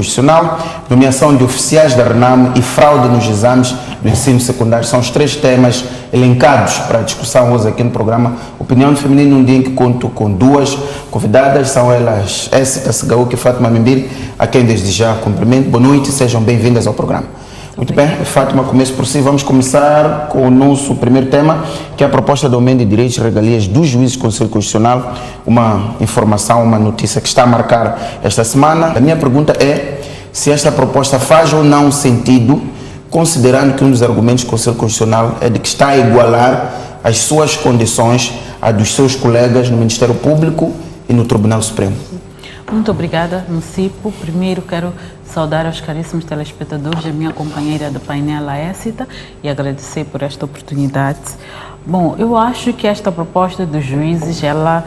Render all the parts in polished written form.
Constitucional, nomeação de oficiais da RENAM e fraude nos exames do ensino secundário. São os três temas elencados para a discussão hoje aqui no programa Opinião Feminina, um dia em que conto com duas convidadas, são elas Écita Segaúque e Fátima Mimbiri, a quem desde já cumprimento. Boa noite, sejam bem-vindas ao programa. Muito bem, Fátima, começo por si. Vamos começar com o nosso primeiro tema, que é a proposta de aumento de direitos e regalias dos juízes do Conselho Constitucional. Uma informação, uma notícia que está a marcar esta semana. A minha pergunta é se esta proposta faz ou não sentido, considerando que um dos argumentos do Conselho Constitucional é de que está a igualar as suas condições a dos seus colegas no Ministério Público e no Tribunal Supremo. Muito obrigada, Mucipo. Primeiro quero saudar aos caríssimos telespectadores, a minha companheira do painel, a Écita, e agradecer por esta oportunidade. Bom, eu acho que esta proposta dos juízes, ela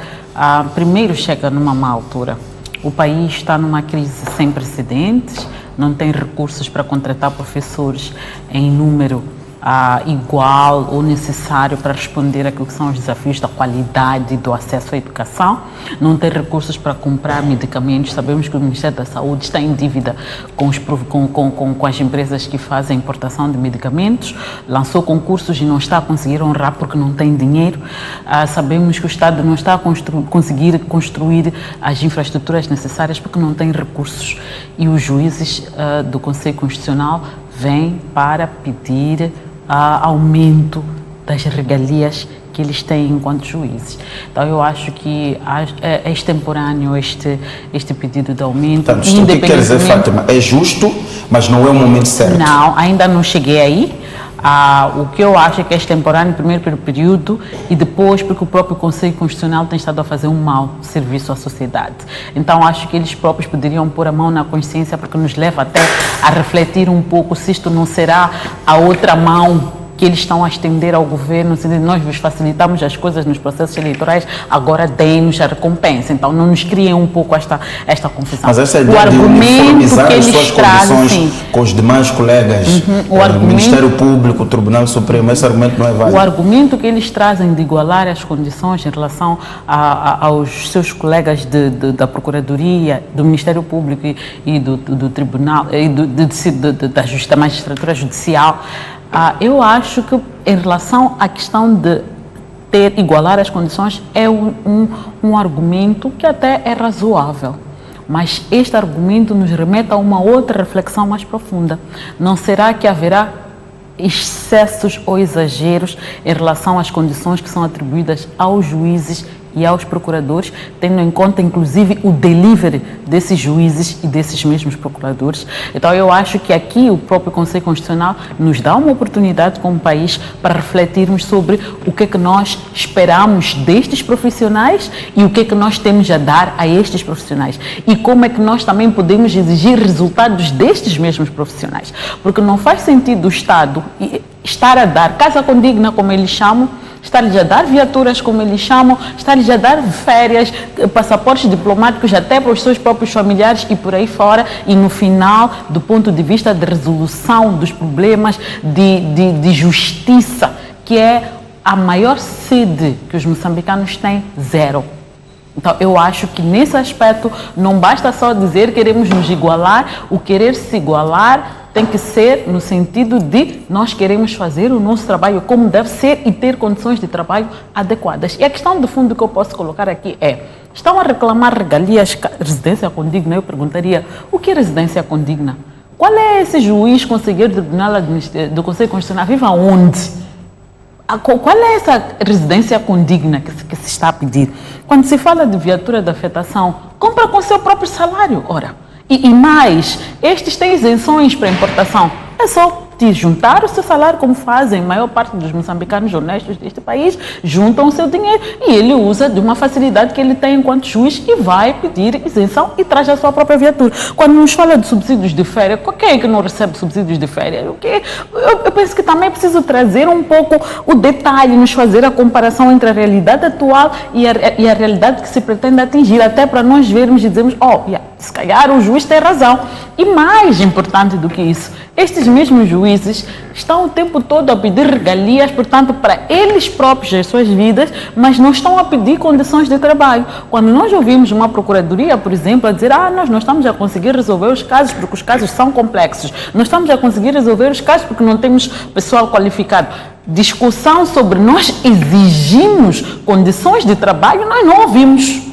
primeiro chega numa má altura. O país está numa crise sem precedentes, não tem recursos para contratar professores em número igual ou necessário para responder àquilo que são os desafios da qualidade e do acesso à educação, não tem recursos para comprar medicamentos. Sabemos que o Ministério da Saúde está em dívida com as empresas que fazem importação de medicamentos, lançou concursos e não está a conseguir honrar porque não tem dinheiro. Sabemos que o Estado não está a conseguir construir as infraestruturas necessárias porque não tem recursos, e os juízes do Conselho Constitucional vêm para pedir aumento das regalias que eles têm enquanto juízes. Então eu acho que é extemporâneo este pedido de aumento. Portanto, o que quer dizer, Fátima, é justo, mas não é o momento certo? Não, ainda não cheguei aí. O que eu acho é que é extemporâneo, primeiro pelo período e depois porque o próprio Conselho Constitucional tem estado a fazer um mau serviço à sociedade. Então acho que eles próprios poderiam pôr a mão na consciência, porque nos leva até a refletir um pouco se isto não será a outra mão que eles estão a estender ao governo, se nós vos facilitamos as coisas nos processos eleitorais, agora deem-nos a recompensa. Então não nos criem um pouco esta confusão. Mas essa ideia de uniformizar as suas condições com os demais colegas, o Ministério Público, o Tribunal Supremo, esse argumento não é válido? O argumento que eles trazem de igualar as condições em relação aos seus colegas da Procuradoria, do Ministério Público e do Tribunal, e da Magistratura Judicial, eu acho que em relação à questão de igualar as condições é um argumento que até é razoável, mas este argumento nos remete a uma outra reflexão mais profunda. Não será que haverá excessos ou exageros em relação às condições que são atribuídas aos juízes e aos procuradores, tendo em conta inclusive o delivery desses juízes e desses mesmos procuradores? Então eu acho que aqui o próprio Conselho Constitucional nos dá uma oportunidade como país para refletirmos sobre o que é que nós esperamos destes profissionais e o que é que nós temos a dar a estes profissionais e como é que nós também podemos exigir resultados destes mesmos profissionais, porque não faz sentido o Estado estar a dar casa condigna, como eles chamam, estar-lhes a dar viaturas, como eles chamam, estar-lhes a dar férias, passaportes diplomáticos até para os seus próprios familiares e por aí fora, e no final, do ponto de vista de resolução dos problemas, de justiça, que é a maior sede que os moçambicanos têm, zero. Então, eu acho que nesse aspecto não basta só dizer queremos nos igualar, o querer se igualar tem que ser no sentido de nós queremos fazer o nosso trabalho como deve ser e ter condições de trabalho adequadas. E a questão de fundo que eu posso colocar aqui é, estão a reclamar regalias, residência condigna? Eu perguntaria, o que é residência condigna? Qual é esse juiz, conselheiro do Tribunal do Conselho Constitucional? Vive aonde? Qual é essa residência condigna que se está a pedir? Quando se fala de viatura de afetação, compra com seu próprio salário, ora. E mais, estes têm isenções para importação. É só te juntar o seu salário, como fazem a maior parte dos moçambicanos honestos deste país, juntam o seu dinheiro e ele usa de uma facilidade que ele tem enquanto juiz e vai pedir isenção e traz a sua própria viatura. Quando nos fala de subsídios de férias, quem é que não recebe subsídios de férias? Eu penso que também é preciso trazer um pouco o detalhe, nos fazer a comparação entre a realidade atual e a realidade que se pretende atingir, até para nós vermos e dizermos, se calhar o juiz tem razão. E mais importante do que isso, estes mesmos juízes estão o tempo todo a pedir regalias, portanto, para eles próprios, as suas vidas, mas não estão a pedir condições de trabalho. Quando nós ouvimos uma procuradoria, por exemplo, a dizer nós não estamos a conseguir resolver os casos porque os casos são complexos, não estamos a conseguir resolver os casos porque não temos pessoal qualificado. Discussão sobre nós exigimos condições de trabalho, nós não ouvimos.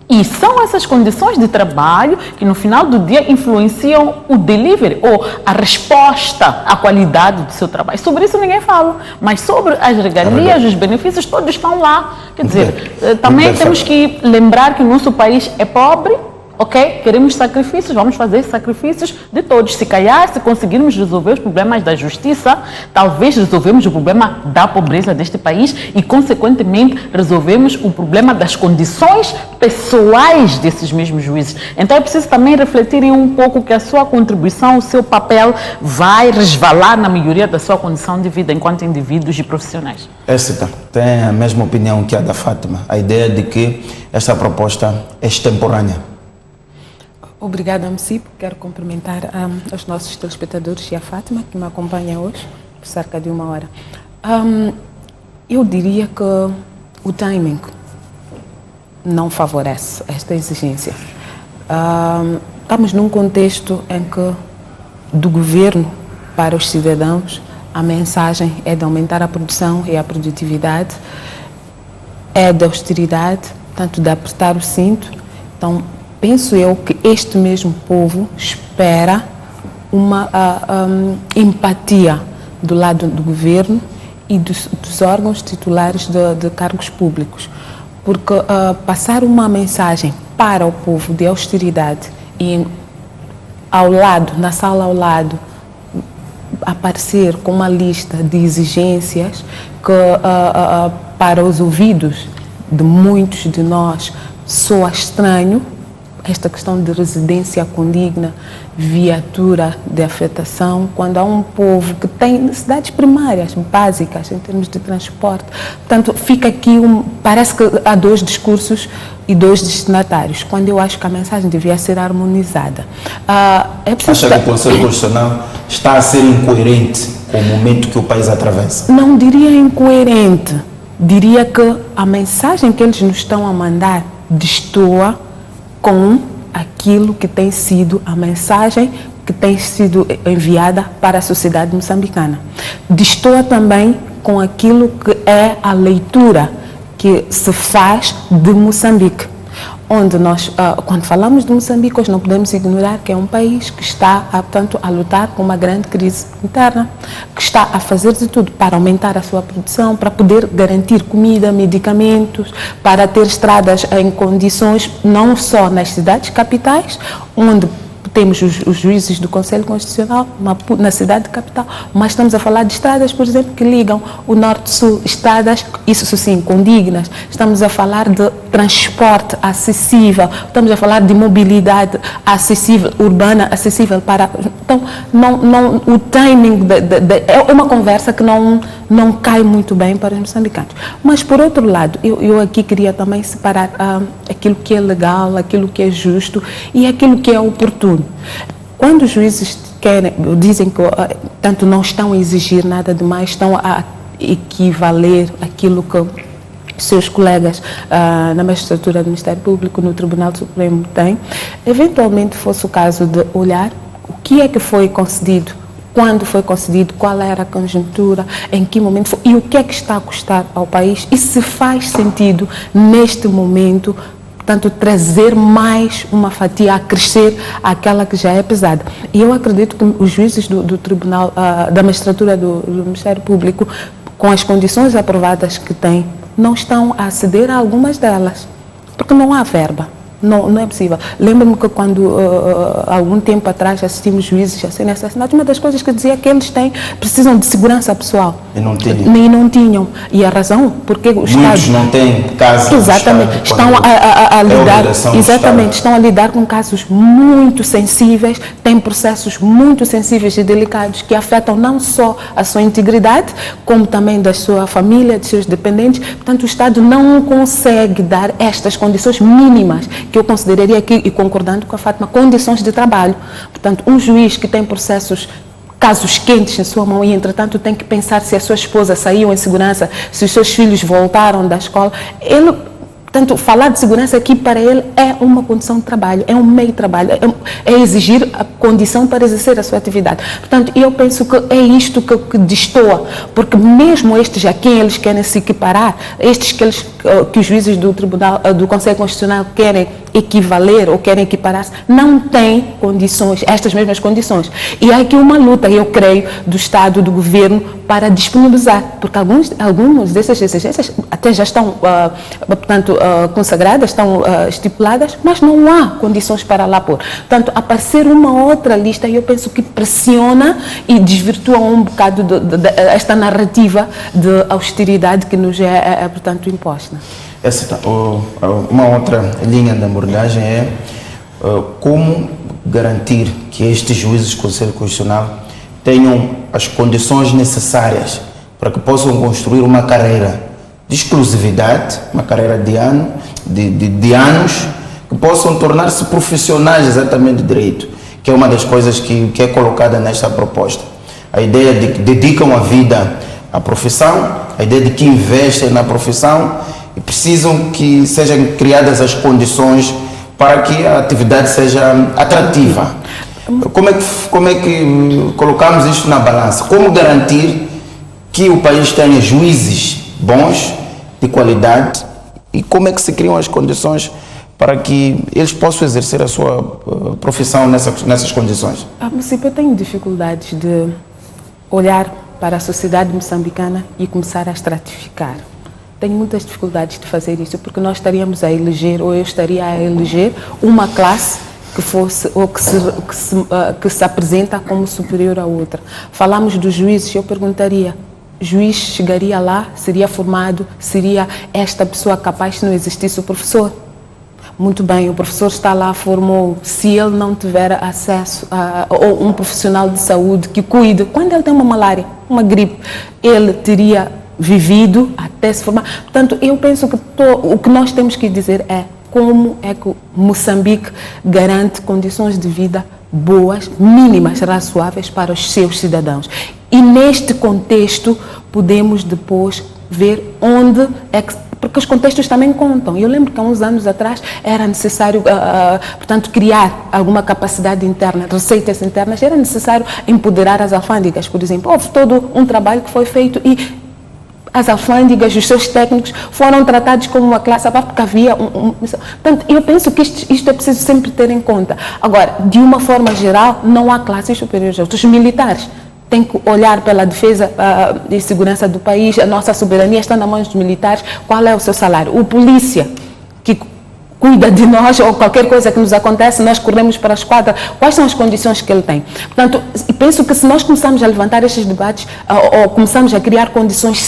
E são essas condições de trabalho que no final do dia influenciam o delivery ou a resposta à qualidade do seu trabalho. Sobre isso ninguém fala, mas sobre as regalias, os benefícios, todos estão lá. Quer dizer, também temos que lembrar que o nosso país é pobre. Ok? Queremos sacrifícios, vamos fazer sacrifícios de todos. Se calhar, se conseguirmos resolver os problemas da justiça, talvez resolvemos o problema da pobreza deste país e, consequentemente, resolvemos o problema das condições pessoais desses mesmos juízes. Então, é preciso também refletirem um pouco que a sua contribuição, o seu papel vai resvalar na melhoria da sua condição de vida enquanto indivíduos e profissionais. Écita, tem a mesma opinião que a da Fátima, a ideia de que esta proposta é extemporânea. Obrigada, MC. Quero cumprimentar os nossos telespectadores e a Fátima, que me acompanha hoje por cerca de 1 hora. Eu diria que o timing não favorece esta exigência. Estamos num contexto em que, do governo para os cidadãos, a mensagem é de aumentar a produção e a produtividade, é de austeridade, tanto de apertar o cinto. Então, penso eu que este mesmo povo espera uma empatia do lado do governo e dos órgãos titulares de cargos públicos. Porque passar uma mensagem para o povo de austeridade e ao lado, na sala ao lado, aparecer com uma lista de exigências que para os ouvidos de muitos de nós soa estranho. Esta questão de residência condigna, viatura de afetação, quando há um povo que tem necessidades primárias, básicas, em termos de transporte. Portanto, fica aqui, parece que há 2 discursos e 2 destinatários, quando eu acho que a mensagem devia ser harmonizada. Acha que o Conselho Constitucional está a ser incoerente com o momento que o país atravessa? Não diria incoerente, diria que a mensagem que eles nos estão a mandar destoa com aquilo que tem sido a mensagem que tem sido enviada para a sociedade moçambicana. Destoa também com aquilo que é a leitura que se faz de Moçambique. Onde nós, quando falamos de Moçambique, hoje não podemos ignorar que é um país que está, portanto, a lutar com uma grande crise interna, que está a fazer de tudo para aumentar a sua produção, para poder garantir comida, medicamentos, para ter estradas em condições, não só nas cidades capitais, onde temos os juízes do Conselho Constitucional na cidade capital, mas estamos a falar de estradas, por exemplo, que ligam o norte-sul, estradas, isso sim, condignas. Estamos a falar de transporte acessível, estamos a falar de mobilidade acessível, urbana acessível para... Então, o timing é uma conversa que não cai muito bem para os moçambicanos. Mas, por outro lado, eu aqui queria também separar aquilo que é legal, aquilo que é justo e aquilo que é oportuno. Quando os juízes dizem que tanto não estão a exigir nada demais, estão a equivaler aquilo que seus colegas na magistratura do Ministério Público, no Tribunal Supremo têm, eventualmente fosse o caso de olhar o que é que foi concedido, quando foi concedido, qual era a conjuntura, em que momento foi, e o que é que está a custar ao país e se faz sentido neste momento, portanto, trazer mais uma fatia a crescer àquela que já é pesada. E eu acredito que os juízes do Tribunal, da magistratura do Ministério Público, com as condições aprovadas que têm, não estão a ceder a algumas delas, porque não há verba. Não é possível. Lembro-me que quando, há algum tempo atrás, assistimos juízes a serem assassinados, uma das coisas que dizia é que eles precisam de segurança pessoal. E não tinham. E não tinham. E a razão, porque o Estado... Muitos não têm casa. Exatamente. Estão a lidar... Exatamente. Estão a lidar com casos muito sensíveis, têm processos muito sensíveis e delicados que afetam não só a sua integridade, como também da sua família, de seus dependentes. Portanto, o Estado não consegue dar estas condições mínimas que eu consideraria aqui, e concordando com a Fátima, condições de trabalho. Portanto, um juiz que tem processos casos quentes em sua mão e, entretanto, tem que pensar se a sua esposa saiu em segurança, se os seus filhos voltaram da escola. Portanto, falar de segurança aqui para ele é uma condição de trabalho, é um meio de trabalho, é exigir a condição para exercer a sua atividade. Portanto, eu penso que é isto que destoa, porque mesmo estes a quem eles querem se equiparar, estes que os juízes do Tribunal, do Conselho Constitucional querem equivaler ou querem equiparar-se, não têm condições, estas mesmas condições. E há aqui uma luta, eu creio, do Estado, do Governo, para disponibilizar, porque algumas dessas exigências até já estão, portanto, consagradas, estão estipuladas, mas não há condições para lá pôr. Portanto, aparecer uma outra lista, eu penso que pressiona e desvirtua um bocado esta narrativa de austeridade que nos é portanto, imposta. Uma outra linha de abordagem é como garantir que estes juízes do Conselho Constitucional tenham as condições necessárias para que possam construir uma carreira de exclusividade, uma carreira de anos, que possam tornar-se profissionais exatamente de direito, que é uma das coisas que é colocada nesta proposta. A ideia de que dedicam a vida à profissão, a ideia de que investem na profissão e precisam que sejam criadas as condições para que a atividade seja atrativa. Como é que colocamos isto na balança? Como garantir que o país tenha juízes bons, de qualidade, e como é que se criam as condições para que eles possam exercer a sua profissão nessas condições? A princípio, eu tenho dificuldades de olhar para a sociedade moçambicana e começar a estratificar. Tenho muitas dificuldades de fazer isso, porque nós estaríamos a eleger, ou eu estaria a eleger, uma classe que fosse, ou que se apresenta como superior à outra. Falamos dos juízes, eu perguntaria, juiz chegaria lá, seria formado, seria esta pessoa capaz se não existisse o professor? Muito bem, o professor está lá, formou, se ele não tiver acesso ou um profissional de saúde que cuide, quando ele tem uma malária, uma gripe, ele teria vivido até se formar. Portanto, eu penso que o que nós temos que dizer é como é que Moçambique garante condições de vida boas, mínimas, razoáveis para os seus cidadãos. E neste contexto podemos depois ver onde é que, porque os contextos também contam. Eu lembro que há uns anos atrás era necessário, portanto, criar alguma capacidade interna, receitas internas, era necessário empoderar as alfândegas, por exemplo. Houve todo um trabalho que foi feito e as alfândegas, os seus técnicos foram tratados como uma classe, porque havia Portanto, eu penso que isto é preciso sempre ter em conta. Agora, de uma forma geral, não há classes superiores. Os militares têm que olhar pela defesa e segurança do país, a nossa soberania está nas mãos dos militares, qual é o seu salário? O polícia, que cuida de nós, ou qualquer coisa que nos acontece, nós corremos para a esquadra, quais são as condições que ele tem? Portanto, penso que se nós começarmos a levantar estes debates, ou começarmos a criar condições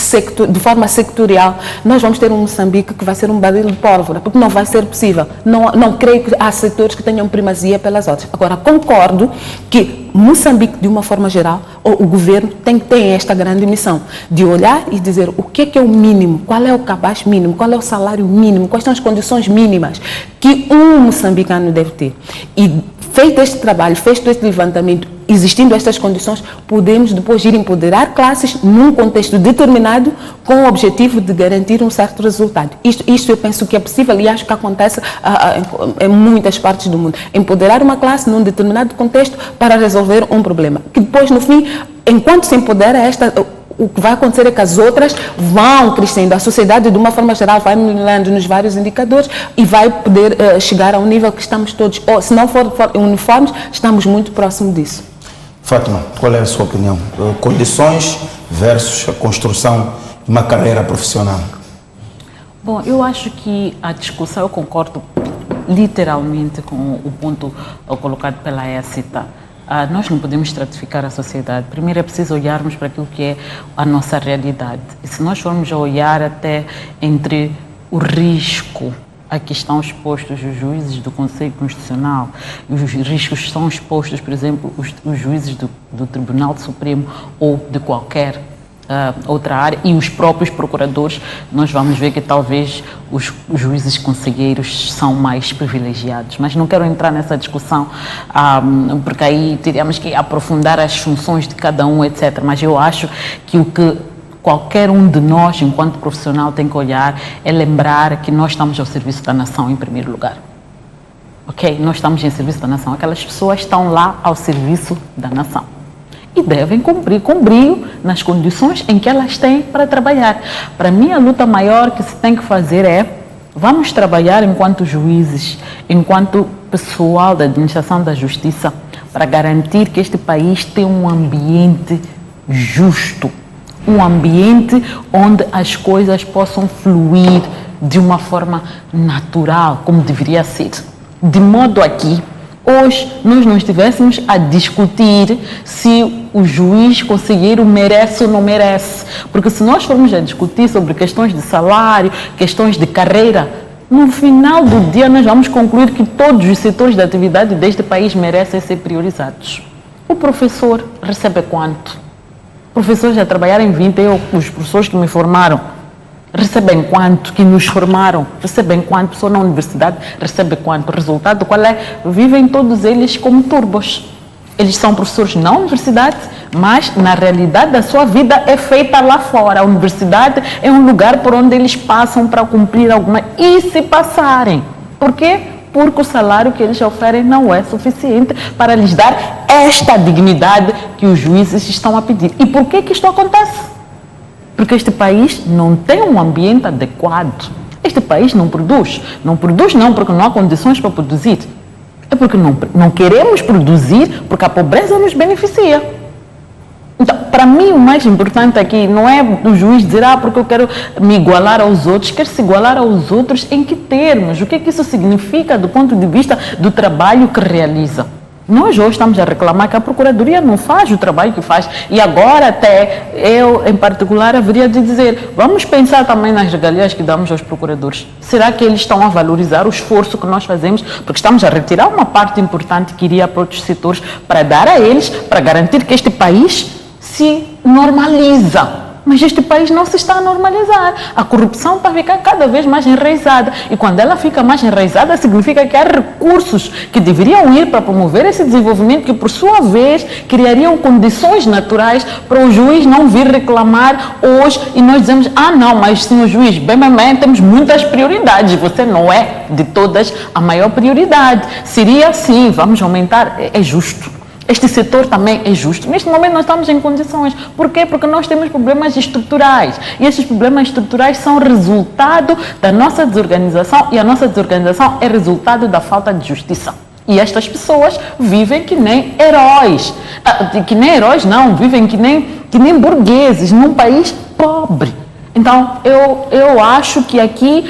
de forma sectorial, nós vamos ter um Moçambique que vai ser um barril de pólvora, porque não vai ser possível. Não creio que há setores que tenham primazia pelas outras. Agora, concordo que Moçambique, de uma forma geral, ou o governo tem esta grande missão de olhar e dizer o que é o mínimo, qual é o cabaz mínimo, qual é o salário mínimo, quais são as condições mínimas que um moçambicano deve ter. E feito este trabalho, feito este levantamento, existindo estas condições, podemos depois ir empoderar classes num contexto determinado com o objetivo de garantir um certo resultado. Isto eu penso que é possível e acho que acontece em muitas partes do mundo. Empoderar uma classe num determinado contexto para resolver um problema. Que depois, no fim, enquanto se empodera o que vai acontecer é que as outras vão crescendo. A sociedade, de uma forma geral, vai melhorando nos vários indicadores e vai poder chegar a um nível que estamos todos, ou se não for uniformes, estamos muito próximo disso. Fátima, qual é a sua opinião? Condições versus a construção de uma carreira profissional. Bom, eu acho que a discussão, eu concordo literalmente com o ponto colocado pela EACITA. Nós não podemos estratificar a sociedade. Primeiro é preciso olharmos para aquilo que é a nossa realidade. E se nós formos a olhar até entre o risco a que estão expostos os juízes do Conselho Constitucional, e os riscos que são expostos, por exemplo, os juízes do Tribunal Supremo ou de qualquer outra área, e os próprios procuradores, nós vamos ver que talvez os juízes conselheiros são mais privilegiados. Mas não quero entrar nessa discussão, porque aí teríamos que aprofundar as funções de cada um, etc. Mas eu acho que o que qualquer um de nós, enquanto profissional, tem que olhar é lembrar que nós estamos ao serviço da nação em primeiro lugar. Ok? Nós estamos em serviço da nação. Aquelas pessoas estão lá ao serviço da nação. E devem cumprir com brio nas condições em que elas têm para trabalhar. Para mim, a luta maior que se tem que fazer é: vamos trabalhar enquanto juízes, enquanto pessoal da administração da justiça, para garantir que este país tenha um ambiente justo, um ambiente onde as coisas possam fluir de uma forma natural, como deveria ser. De modo a que hoje nós não estivéssemos a discutir se o juiz conselheiro merece ou não merece. Porque se nós formos a discutir sobre questões de salário, questões de carreira, no final do dia nós vamos concluir que todos os setores da atividade deste país merecem ser priorizados. O professor recebe quanto? Professores já trabalharam em 20, os professores que me formaram recebem quanto? Que nos formaram recebem quanto? Pessoa na universidade recebe quanto? O resultado qual é? Vivem todos eles como turbos. Eles são professores na universidade, mas na realidade a sua vida é feita lá fora. A universidade é um lugar por onde eles passam para cumprir alguma... E se passarem? Por quê? Porque o salário que eles oferem não é suficiente para lhes dar esta dignidade que os juízes estão a pedir. E por que isto acontece? Porque este país não tem um ambiente adequado. Este país não produz. Não produz não porque não há condições para produzir. É porque não queremos produzir porque a pobreza nos beneficia. Então, para mim, o mais importante aqui não é o juiz dizer, porque eu quero me igualar aos outros. Quer se igualar aos outros em que termos? O que é que isso significa do ponto de vista do trabalho que realiza? Nós hoje estamos a reclamar que a Procuradoria não faz o trabalho que faz. E agora até eu, em particular, haveria de dizer, vamos pensar também nas regalias que damos aos procuradores. Será que eles estão a valorizar o esforço que nós fazemos? Porque estamos a retirar uma parte importante que iria para outros setores para dar a eles, para garantir que este país se normaliza. Mas este país não se está a normalizar. A corrupção está a ficar cada vez mais enraizada. E quando ela fica mais enraizada, significa que há recursos que deveriam ir para promover esse desenvolvimento, que por sua vez criariam condições naturais para o juiz não vir reclamar hoje e nós dizemos, não, mas senhor juiz, bem, temos muitas prioridades. Você não é de todas a maior prioridade. Seria assim, vamos aumentar, é justo. Este setor também é justo. Neste momento nós estamos em condições. Por quê? Porque nós temos problemas estruturais. E esses problemas estruturais são resultado da nossa desorganização e a nossa desorganização é resultado da falta de justiça. E estas pessoas vivem que nem heróis. Que nem heróis não, vivem que nem burgueses num país pobre. Então, eu acho que aqui...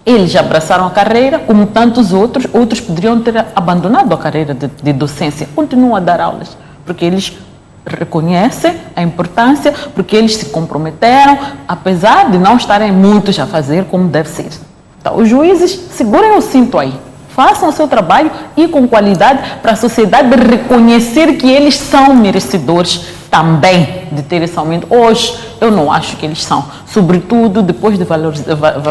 eles abraçaram a carreira, como tantos outros poderiam ter abandonado a carreira de docência, continuam a dar aulas, porque eles reconhecem a importância, porque eles se comprometeram, apesar de não estarem muitos a fazer como deve ser. Então, os juízes segurem o cinto aí, façam o seu trabalho e com qualidade para a sociedade reconhecer que eles são merecedores também de ter esse aumento. Hoje, eu não acho que eles são, sobretudo depois de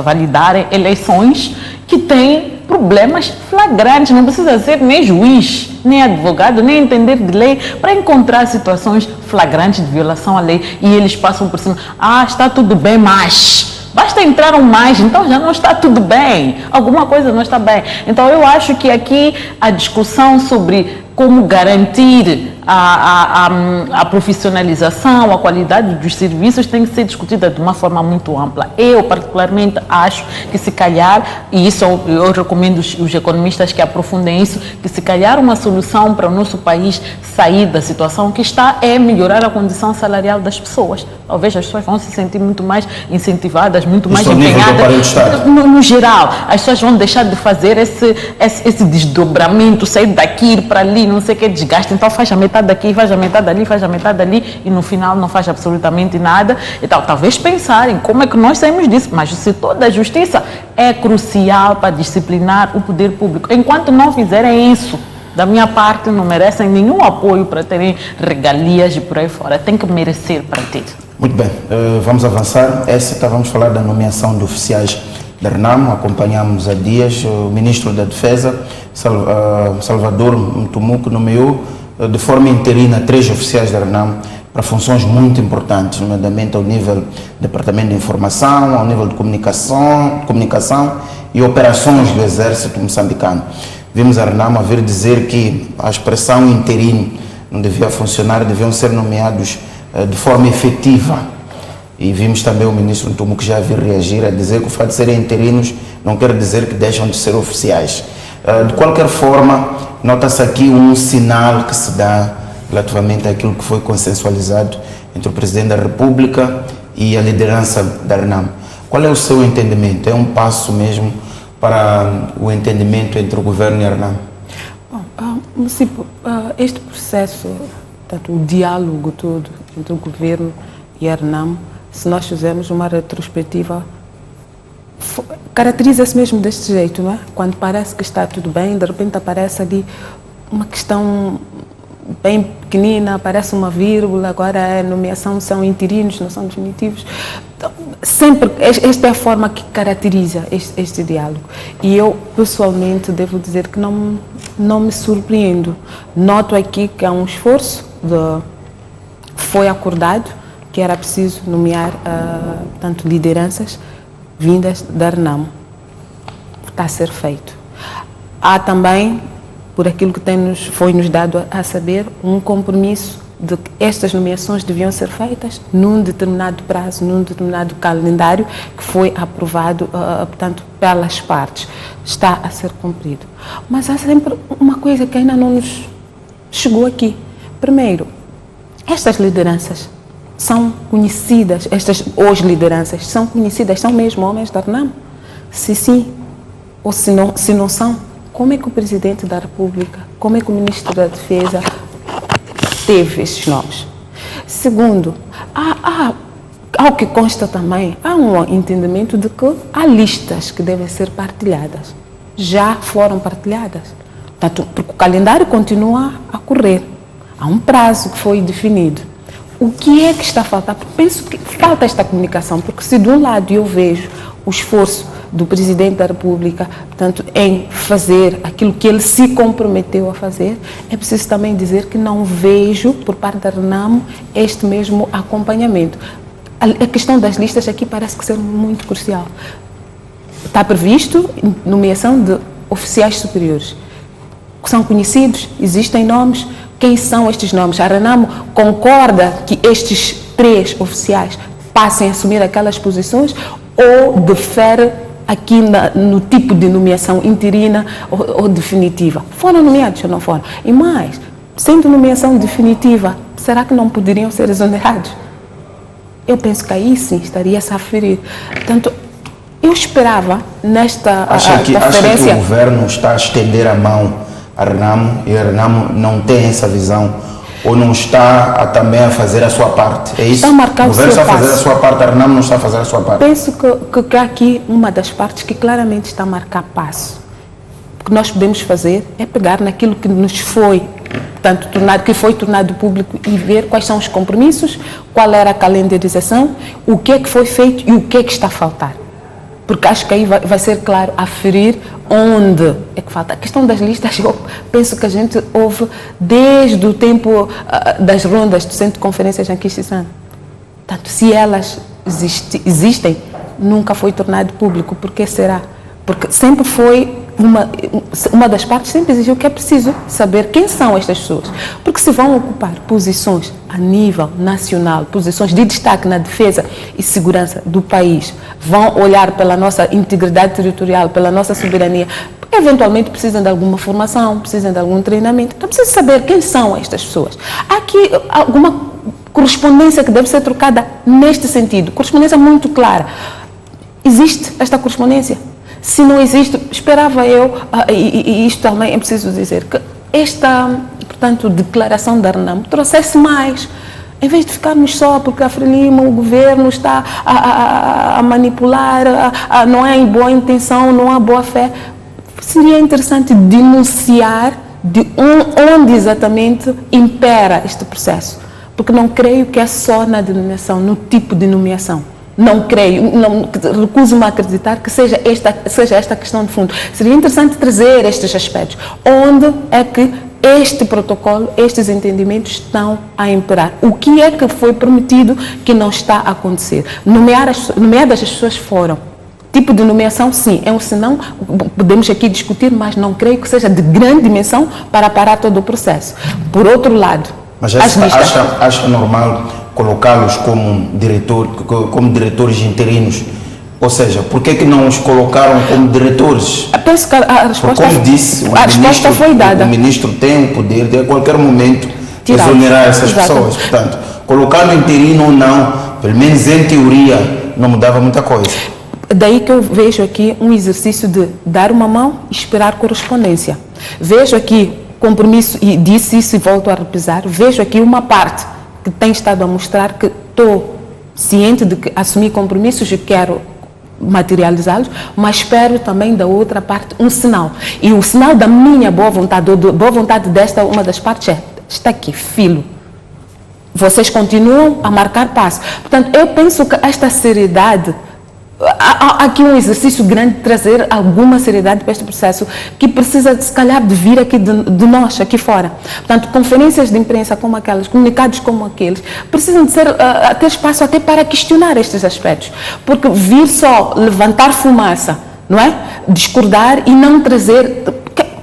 validarem eleições que têm problemas flagrantes. Não precisa ser nem juiz, nem advogado, nem entender de lei para encontrar situações flagrantes de violação à lei e eles passam por cima. Está tudo bem, mas... basta entrar um mais, então já não está tudo bem. Alguma coisa não está bem. Então, eu acho que aqui a discussão sobre como garantir a profissionalização, a qualidade dos serviços tem que ser discutida de uma forma muito ampla. Eu, particularmente, acho que se calhar, e isso eu recomendo os economistas que aprofundem isso, que se calhar uma solução para o nosso país sair da situação que está é melhorar a condição salarial das pessoas. Talvez as pessoas vão se sentir muito mais incentivadas, muito mais empenhadas. No geral, as pessoas vão deixar de fazer esse desdobramento, sair daqui, ir para ali, não sei o que, desgaste. Então faz a metade daqui, faz a metade ali, faz a metade ali e no final não faz absolutamente nada. Então, talvez pensarem como é que nós saímos disso, mas o setor da justiça é crucial para disciplinar o poder público. Enquanto não fizerem isso, Da minha parte, não merecem nenhum apoio para terem regalias e por aí fora. Tem que merecer para ter. Muito bem, vamos avançar. Vamos falar da nomeação de oficiais da RNAM. Acompanhamos há dias o Ministro da Defesa, Salvador Mutumuco, nomeou de forma interina 3 oficiais da RNAM para funções muito importantes, nomeadamente ao nível do Departamento de Informação, ao nível de comunicação e operações do Exército moçambicano. Vimos a RNAM a vir dizer que a expressão interino não devia funcionar, deviam ser nomeados de forma efetiva. E vimos também o ministro Mutumuco já vir reagir a dizer que o fato de serem interinos não quer dizer que deixam de ser oficiais. De qualquer forma, nota-se aqui um sinal que se dá relativamente àquilo que foi consensualizado entre o Presidente da República e a liderança da RNAM. Qual é o seu entendimento? É um passo mesmo para o entendimento entre o governo e a RNAM? Bom, este processo, portanto, o diálogo todo entre o governo e a RNAM, se nós fizermos uma retrospectiva, caracteriza-se mesmo deste jeito, não é? Quando parece que está tudo bem, de repente aparece ali uma questão bem pequenina, aparece uma vírgula, agora a nomeação são interinos, não são definitivos. Então, sempre, esta é a forma que caracteriza este diálogo. E eu, pessoalmente, devo dizer que não me surpreendo. Noto aqui que há um esforço, foi acordado que era preciso nomear, portanto, lideranças vindas da RNAM. Está a ser feito. Há também, por aquilo que foi-nos dado a saber, um compromisso de que estas nomeações deviam ser feitas num determinado prazo, num determinado calendário que foi aprovado, portanto, pelas partes. Está a ser cumprido. Mas há sempre uma coisa que ainda não nos chegou aqui. Primeiro, estas lideranças são conhecidas, hoje lideranças são conhecidas, são mesmo homens da RNAM? Se sim, ou se não são, como é que o Presidente da República, como é que o Ministro da Defesa teve esses nomes? Segundo, ao que consta também, há um entendimento de que há listas que devem ser partilhadas. Já foram partilhadas. Portanto, porque o calendário continua a correr. Há um prazo que foi definido. O que é que está a faltar? Porque penso que falta esta comunicação, porque se de um lado eu vejo o esforço do Presidente da República, portanto, em fazer aquilo que ele se comprometeu a fazer, é preciso também dizer que não vejo, por parte da RNAM, este mesmo acompanhamento. A questão das listas aqui parece que ser muito crucial. Está previsto nomeação de oficiais superiores, que são conhecidos, existem nomes. Quem são estes nomes? A RNAM concorda que estes 3 oficiais passem a assumir aquelas posições ou difere aqui no tipo de nomeação interina ou definitiva? Foram nomeados ou não foram? E mais, sendo nomeação definitiva, será que não poderiam ser exonerados? Eu penso que aí sim estaria-se a ferir. Portanto, eu esperava nesta conferência... Acha que o governo está a estender a mão à RNAM e a RNAM não tem essa visão ou não está também a fazer a sua parte? É isso? Está a marcar o governo está a fazer passo. a sua parte, a RNAM não está a fazer a sua parte? Penso que há aqui uma das partes que claramente está a marcar passo. O que nós podemos fazer é pegar naquilo que nos foi, portanto, que foi tornado público e ver quais são os compromissos, qual era a calendarização, o que é que foi feito e o que é que está a faltar. Porque acho que aí vai ser claro aferir onde é que falta. A questão das listas, eu penso que a gente ouve desde o tempo das rondas do Centro de Conferências em Quixissã. Portanto, se elas existem, nunca foi tornado público. Por que será? Porque sempre foi uma das partes sempre exigiu que é preciso saber quem são estas pessoas. Porque se vão ocupar posições a nível nacional, posições de destaque na defesa e segurança do país, vão olhar pela nossa integridade territorial, pela nossa soberania, eventualmente precisam de alguma formação, precisam de algum treinamento. Então, precisa saber quem são estas pessoas. Há aqui alguma correspondência que deve ser trocada neste sentido, correspondência muito clara. Existe esta correspondência? Se não existe, esperava eu, e isto também é preciso dizer, que esta, portanto, declaração da RNAM trouxesse mais, em vez de ficarmos só porque a Frelimo, o governo está a manipular, não é em boa intenção, não há boa fé. Seria interessante denunciar de onde exatamente impera este processo. Porque não creio que é só na denominação, no tipo de nomeação. Não creio, recuso-me a acreditar que seja esta questão de fundo. Seria interessante trazer estes aspectos. Onde é que este protocolo, estes entendimentos estão a imperar? O que é que foi prometido que não está a acontecer? Nomeadas as pessoas foram. Tipo de nomeação, sim, é um senão, podemos aqui discutir, mas não creio que seja de grande dimensão para parar todo o processo. Por outro lado, mas acha normal colocá-los como diretores interinos? Ou seja, por que não os colocaram como diretores? Eu penso que a resposta, como disse, resposta foi dada. O ministro tem o poder de a qualquer momento exonerar essas pessoas. Portanto, colocá-lo interino ou não, pelo menos em teoria, não mudava muita coisa. Daí que eu vejo aqui um exercício de dar uma mão e esperar correspondência. Vejo aqui compromisso, e disse isso e volto a repisar, vejo aqui uma parte que tem estado a mostrar que estou ciente de que assumi compromissos e quero materializá-los, mas espero também da outra parte um sinal. E o sinal da minha boa vontade, ou da boa vontade desta uma das partes é, está aqui, filo. Vocês continuam a marcar passo. Portanto, eu penso que esta seriedade, há aqui um exercício grande de trazer alguma seriedade para este processo que precisa, se calhar, de vir aqui de nós, aqui fora. Portanto, conferências de imprensa como aquelas, comunicados como aqueles, precisam de ter espaço até para questionar estes aspectos. Porque vir só levantar fumaça, não é? Discordar e não trazer...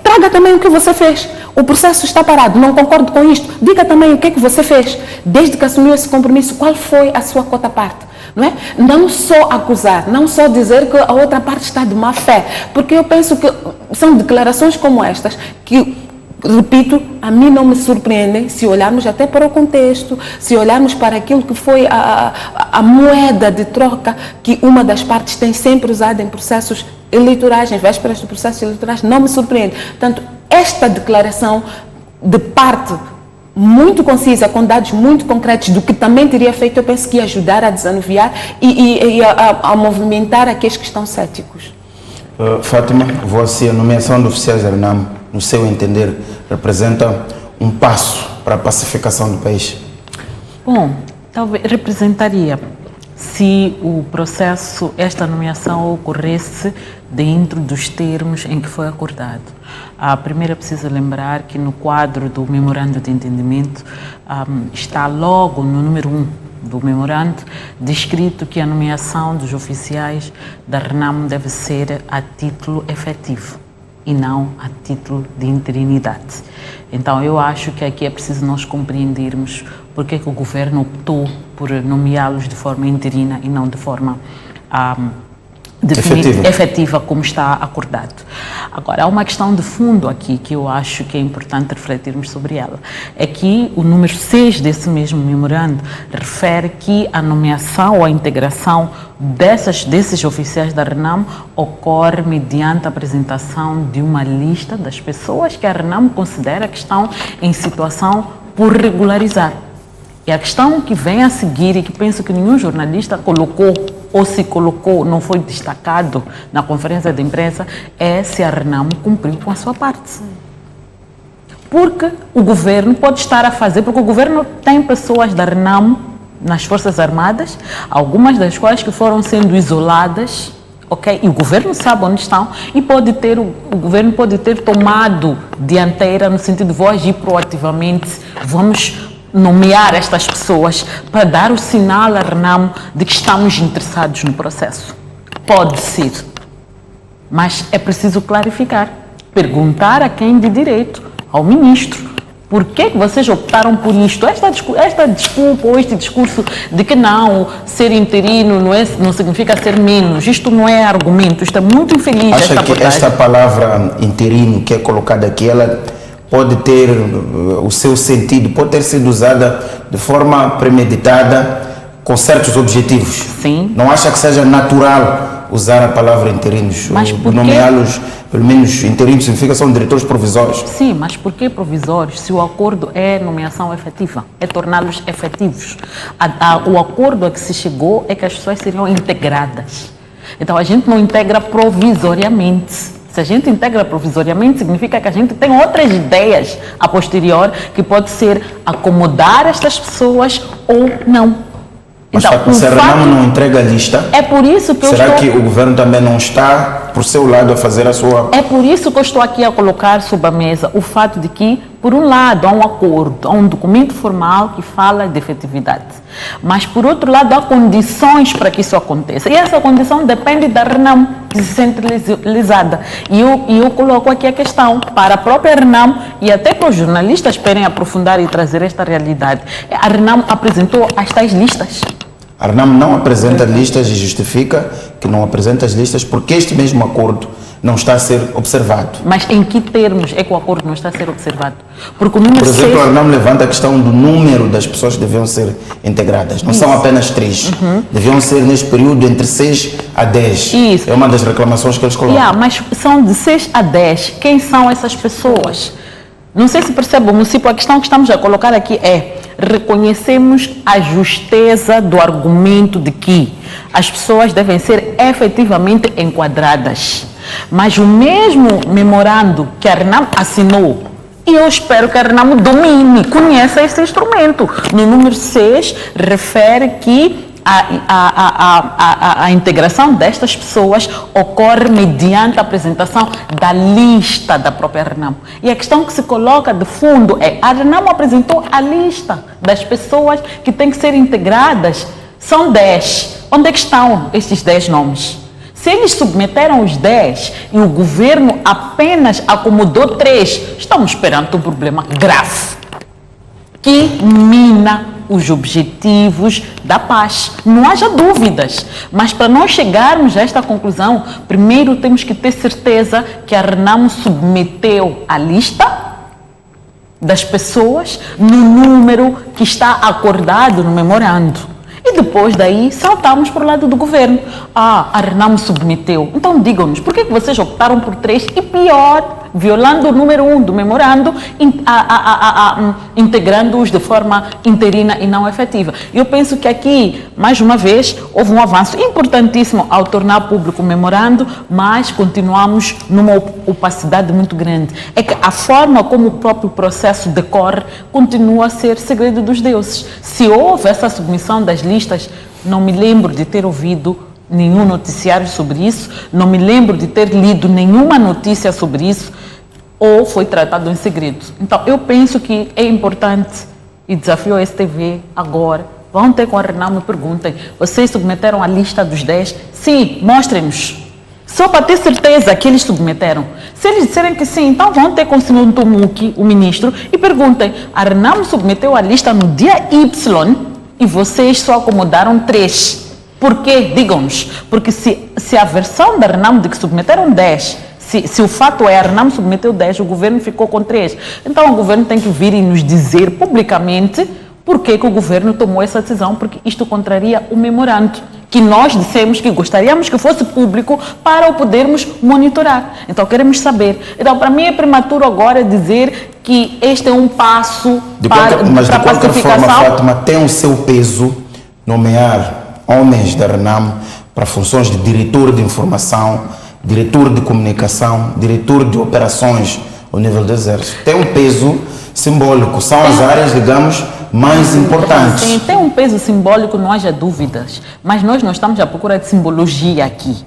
Traga também o que você fez. O processo está parado, não concordo com isto. Diga também o que é que você fez. Desde que assumiu esse compromisso, qual foi a sua cota-parte? Não é? Não só acusar, não só dizer que a outra parte está de má fé, porque eu penso que são declarações como estas que, repito, a mim não me surpreendem se olharmos até para o contexto, se olharmos para aquilo que foi a moeda de troca que uma das partes tem sempre usado em processos eleitorais, em vésperas de processos eleitorais, não me surpreende. Portanto, esta declaração de parte muito concisa, com dados muito concretos do que também teria feito, eu penso que ia ajudar a desanuviar e a movimentar aqueles que estão céticos. Fátima, a nomeação de oficiais da RNAM, no seu entender, representa um passo para a pacificação do país? Bom, talvez representaria se o processo, esta nomeação ocorresse dentro dos termos em que foi acordado. A primeira precisa lembrar que no quadro do memorando de entendimento está logo no número 1 do memorando descrito que a nomeação dos oficiais da RNAM deve ser a título efetivo e não a título de interinidade. Então eu acho que aqui é preciso nós compreendermos porque que o governo optou por nomeá-los de forma interina e não de forma efetiva, como está acordado. Agora, há uma questão de fundo aqui que eu acho que é importante refletirmos sobre ela. É que o número 6 desse mesmo memorando refere que a nomeação ou a integração desses oficiais da RNAM ocorre mediante a apresentação de uma lista das pessoas que a RNAM considera que estão em situação por regularizar. E a questão que vem a seguir e que penso que nenhum jornalista colocou ou se colocou, não foi destacado na conferência de imprensa, é se a RNAM cumpriu com a sua parte. Porque o governo pode estar a fazer, porque o governo tem pessoas da RNAM nas Forças Armadas, algumas das quais que foram sendo isoladas, ok? E o governo sabe onde estão e o governo pode ter tomado dianteira no sentido de vou agir proativamente, vamos nomear estas pessoas para dar o sinal à RNAM de que estamos interessados no processo. Pode ser, mas é preciso clarificar, perguntar a quem de direito, ao ministro, por que vocês optaram por isto? Esta desculpa ou este discurso de que não, ser interino não significa ser menos, isto não é argumento, isto é muito infeliz. Acha que esta palavra interino que é colocada aqui, ela pode ter o seu sentido, pode ter sido usada de forma premeditada, com certos objetivos? Sim. Não acha que seja natural usar a palavra interinos? Mas por nomeá-los, pelo menos interinos significa são diretores provisórios. Sim, mas por que provisórios? Se o acordo é nomeação efetiva, é torná-los efetivos. O acordo a que se chegou é que as pessoas seriam integradas. Então a gente não integra provisoriamente. Se a gente integra provisoriamente, significa que a gente tem outras ideias a posterior, que pode ser acomodar estas pessoas ou não. Mas Então, se a Renamo não entrega a lista, é por isso que será que o governo também não está, por seu lado, a fazer a sua... É por isso que eu estou aqui a colocar sobre a mesa o fato de que, por um lado, há um acordo, há um documento formal que fala de efetividade. Mas, por outro lado, há condições para que isso aconteça. E essa condição depende da Renamo descentralizada. E eu coloco aqui a questão para a própria Renamo e até para os jornalistas esperem aprofundar e trazer esta realidade. A Renamo apresentou as tais listas. A Renamo não apresenta listas e justifica que não apresenta as listas porque este mesmo acordo não está a ser observado. Mas em que termos é que o acordo não está a ser observado? Porque o número Por exemplo, 6... a Renamo levanta a questão do número das pessoas que deviam ser integradas. Não são apenas 3. Deviam ser neste período entre 6 a 10. Isso. É uma das reclamações que eles colocam. Mas são de 6 a 10. Quem são essas pessoas? Não sei se percebe, município, a questão que estamos a colocar aqui é: reconhecemos a justeza do argumento de que as pessoas devem ser efetivamente enquadradas. Mas o mesmo memorando que a Renamo assinou, e eu espero que a Renamo domine, conheça esse instrumento. No número 6, refere que a integração destas pessoas ocorre mediante a apresentação da lista da própria Renamo. E a questão que se coloca de fundo é: a Renamo apresentou a lista das pessoas que têm que ser integradas. São 10. Onde é que estão estes 10 nomes? Se eles submeteram os 10 e o governo apenas acomodou 3, estamos perante um problema grave que mina os objetivos da paz. Não haja dúvidas, mas para nós chegarmos a esta conclusão, primeiro temos que ter certeza que a Renamo submeteu a lista das pessoas no número que está acordado no memorando. E depois daí saltamos para o lado do governo. A Renamo submeteu. Então digam-nos, por que vocês optaram por 3 e pior, violando o número 1 do memorando, integrando-os de forma interina e não efetiva? Eu penso que aqui, mais uma vez, houve um avanço importantíssimo ao tornar público o memorando, mas continuamos numa opacidade muito grande. É que a forma como o próprio processo decorre continua a ser segredo dos deuses. Se houve essa submissão das listas, não me lembro de ter ouvido nenhum noticiário sobre isso, não me lembro de ter lido nenhuma notícia sobre isso, ou foi tratado em segredo. Então, eu penso que é importante, e desafio a STV agora, vão ter com a Renamo e perguntem: vocês submeteram a lista dos 10? Sim, mostrem-nos. Só para ter certeza que eles submeteram. Se eles disserem que sim, então vão ter com o senhor Ntomuki, o ministro, e perguntem: a Renamo submeteu a lista no dia Y e vocês só acomodaram 3. Por quê? Digam-nos. Porque se a versão da Renamo de que submeteram 10, se o fato é a Renamo submeteu 10, o governo ficou com 3. Então o governo tem que vir e nos dizer publicamente por que o governo tomou essa decisão, porque isto contraria o memorando, que nós dissemos que gostaríamos que fosse público para o podermos monitorar. Então queremos saber. Então, para mim é prematuro agora dizer que este é um passo mas para de a qualquer forma, pacificação. Fátima, tem o seu peso nomear homens da Renamo para funções de diretor de informação, diretor de comunicação, diretor de operações ao nível do Exército. Tem um peso simbólico, são as áreas, digamos, mais importantes. Sim, tem um peso simbólico, não haja dúvidas, mas nós não estamos à procura de simbologia aqui.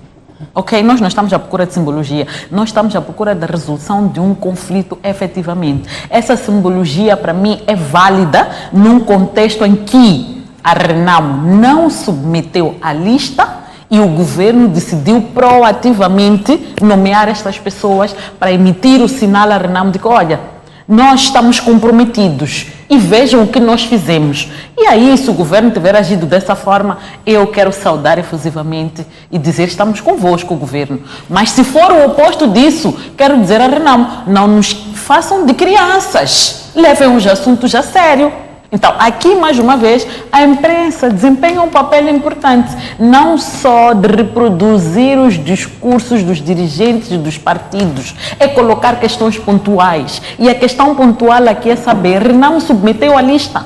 Ok? Nós não estamos à procura de simbologia, nós estamos à procura da resolução de um conflito efetivamente. Essa simbologia, para mim, é válida num contexto em que a Renamo não submeteu a lista e o governo decidiu proativamente nomear estas pessoas para emitir o sinal à Renamo de que, olha, nós estamos comprometidos e vejam o que nós fizemos. E aí, se o governo tiver agido dessa forma, eu quero saudar efusivamente e dizer: estamos convosco, governo. Mas se for o oposto disso, quero dizer a Renamo: não nos façam de crianças, levem os assuntos a sério. Então, aqui, mais uma vez, a imprensa desempenha um papel importante, não só de reproduzir os discursos dos dirigentes e dos partidos, é colocar questões pontuais. E a questão pontual aqui é saber: Renamo submeteu a lista.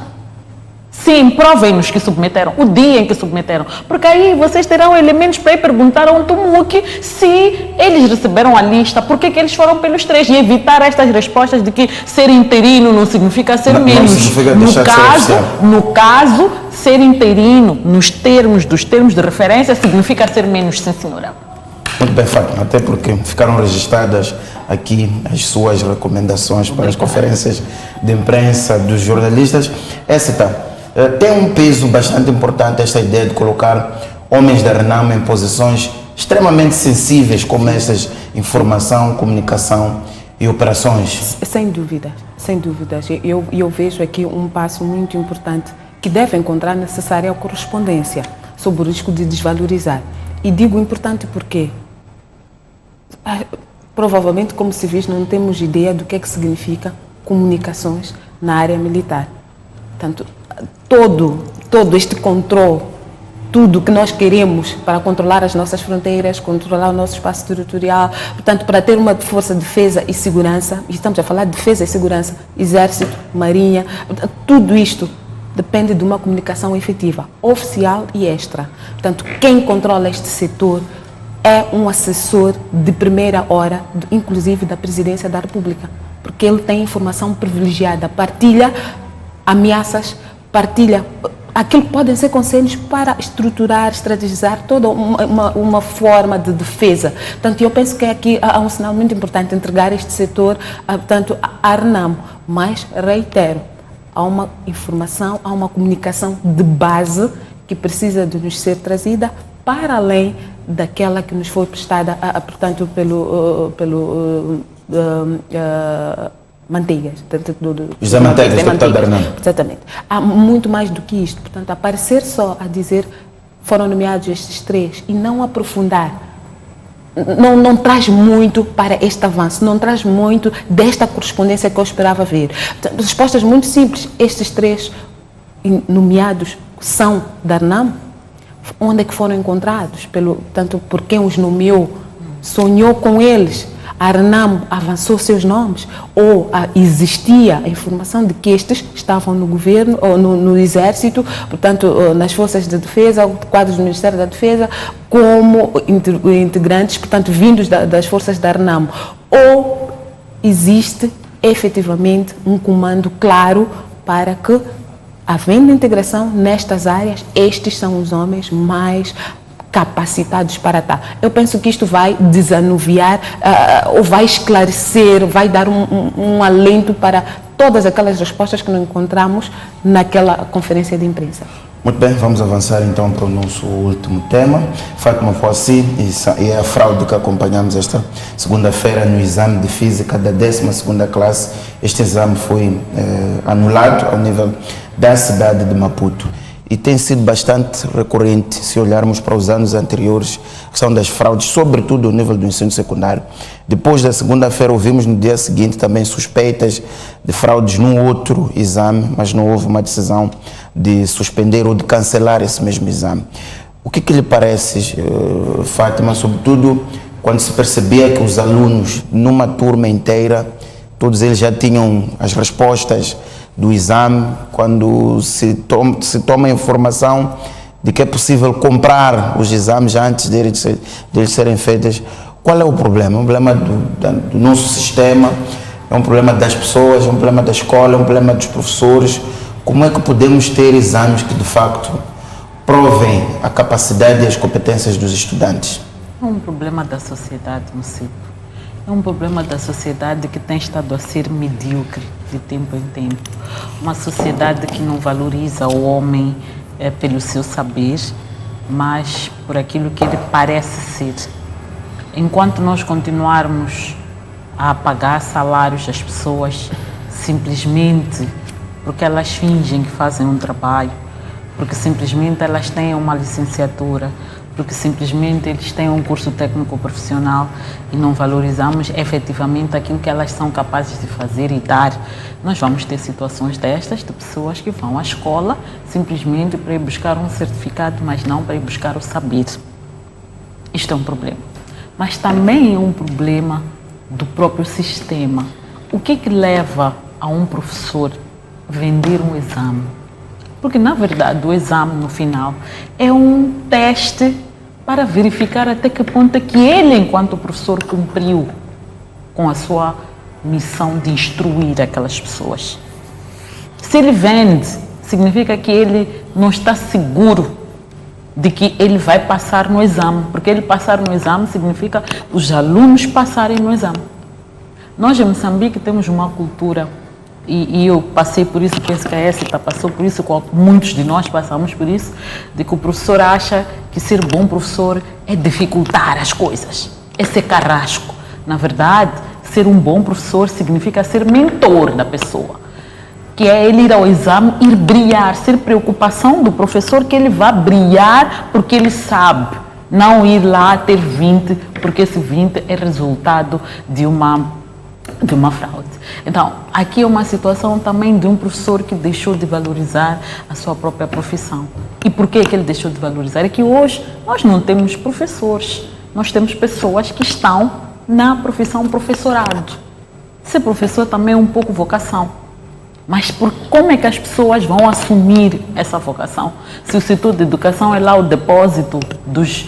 Sim, provem-nos que submeteram, o dia em que submeteram, porque aí vocês terão elementos para ir perguntar ao Tumuque se eles receberam a lista, por que eles foram pelos 3 e evitar estas respostas de que ser interino não significa ser menos. Não significa deixar de ser oficial. No caso, ser interino, nos termos dos termos de referência, significa ser menos, sim senhora. Muito bem, Fátima, até porque ficaram registradas aqui as suas recomendações para as conferências de imprensa dos jornalistas. Essa tem um peso bastante importante, esta ideia de colocar homens da RENAM em posições extremamente sensíveis como essas, informação, comunicação e operações. Sem dúvidas, sem dúvidas. Eu vejo aqui um passo muito importante que deve encontrar necessária correspondência sob o risco de desvalorizar. E digo importante porque provavelmente, como civis, não temos ideia do que é que significa comunicações na área militar. Portanto, todo este controle, tudo que nós queremos para controlar as nossas fronteiras, controlar o nosso espaço territorial, portanto, para ter uma força de defesa e segurança, e estamos a falar de defesa e segurança, exército, marinha, tudo isto depende de uma comunicação efetiva, oficial e extra. Portanto, quem controla este setor é um assessor de primeira hora, inclusive da Presidência da República, porque ele tem informação privilegiada, partilha ameaças, partilha aquilo que podem ser conselhos para estruturar, estrategizar toda uma forma de defesa. Portanto, eu penso que aqui há um sinal muito importante entregar este setor, portanto, à RENAM, mas reitero, há uma informação, há uma comunicação de base que precisa de nos ser trazida para além daquela que nos foi prestada, portanto, pelo Manteigas. José Manteigas, deputado da RENAM. Exatamente. Há muito mais do que isto. Portanto, aparecer só a dizer foram nomeados estes 3 e não aprofundar, não traz muito para este avanço, não traz muito desta correspondência que eu esperava ver. Portanto, respostas muito simples. Estes 3 nomeados são da RENAM? Onde é que foram encontrados? Tanto por quem os nomeou? Sonhou com eles? A RENAM avançou seus nomes? Ou existia a informação de que estes estavam no governo, ou no exército, portanto, nas forças de defesa, quadros do Ministério da Defesa, como integrantes, portanto, vindos das forças da RENAM? Ou existe efetivamente um comando claro para que, havendo integração nestas áreas, estes são os homens mais capacitados para tal? Eu penso que isto vai desanuviar, ou vai esclarecer, vai dar um alento para todas aquelas respostas que não encontramos naquela conferência de imprensa. Muito bem, vamos avançar então para o nosso último tema. Fátima Poassi, e é a fraude que acompanhamos esta segunda-feira no exame de física da 12ª classe. Este exame foi anulado ao nível da cidade de Maputo e tem sido bastante recorrente se olharmos para os anos anteriores, que são das fraudes, sobretudo ao nível do ensino secundário. Depois da segunda-feira ouvimos no dia seguinte também suspeitas de fraudes num outro exame, mas não houve uma decisão de suspender ou de cancelar esse mesmo exame. O que lhe parece, Fátima, sobretudo quando se percebia que os alunos, numa turma inteira, todos eles já tinham as respostas do exame, quando se toma a informação de que é possível comprar os exames antes deles serem feitos? Qual é o problema? É um problema do nosso sistema, é um problema das pessoas, é um problema da escola, é um problema dos professores. Como é que podemos ter exames que de facto provem a capacidade e as competências dos estudantes? É um problema da sociedade, Mocipo. É um problema da sociedade que tem estado a ser medíocre de tempo em tempo. Uma sociedade que não valoriza o homem pelo seu saber, mas por aquilo que ele parece ser. Enquanto nós continuarmos a pagar salários às pessoas simplesmente porque elas fingem que fazem um trabalho, porque simplesmente elas têm uma licenciatura, porque simplesmente eles têm um curso técnico profissional e não valorizamos efetivamente aquilo que elas são capazes de fazer e dar, nós vamos ter situações destas de pessoas que vão à escola simplesmente para ir buscar um certificado, mas não para ir buscar o saber. Isto é um problema. Mas também é um problema do próprio sistema. O que leva a um professor vender um exame Porque, na verdade, o exame, no final, é um teste para verificar até que ponto é que ele, enquanto professor, cumpriu com a sua missão de instruir aquelas pessoas. Se ele vende, significa que ele não está seguro de que ele vai passar no exame, porque ele passar no exame significa os alunos passarem no exame. Nós, em Moçambique, temos uma cultura, e eu passei por isso, penso que a ESTA passou por isso, muitos de nós passamos por isso, de que o professor acha que ser bom professor é dificultar as coisas, é ser carrasco. Na verdade, ser um bom professor significa ser mentor da pessoa, que é ele ir ao exame, ir brilhar, ser preocupação do professor que ele vá brilhar porque ele sabe, não ir lá ter 20, porque esse 20 é resultado de uma fraude. Então, aqui é uma situação também de um professor que deixou de valorizar a sua própria profissão. E por que ele deixou de valorizar? É que hoje nós não temos professores, nós temos pessoas que estão na profissão professorado. Ser professor também é um pouco vocação. Mas como é que as pessoas vão assumir essa vocação? Se o setor de educação é lá o depósito dos